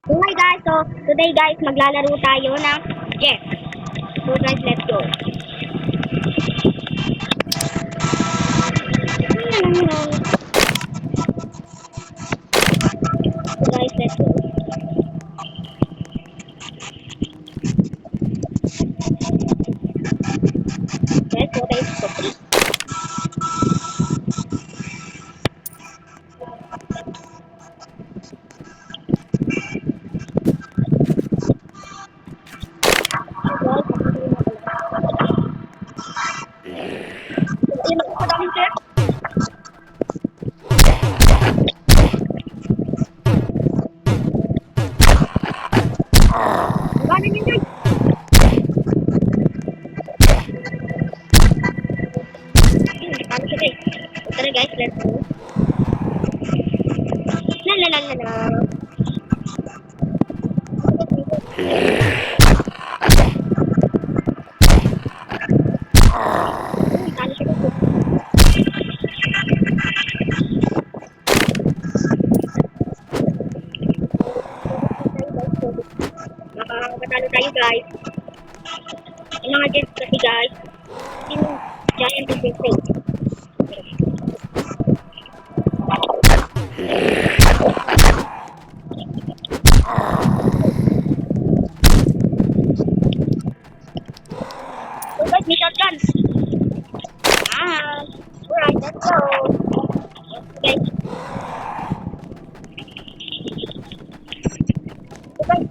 Hi guys, so today guys maglalaro tayo ng chess. So guys, let's go. So guys, let's go. Guys, what is cooking? Madaming chess. Gano'n yun guys. Paano siya guys? Tara guys, let's go. La. Paano siya guys? Nakakatalo tayo guys. Yung mga chess kasi guys, yung giant is fake. So guys, may shotgun. Alright, let's go. Okay. So guys,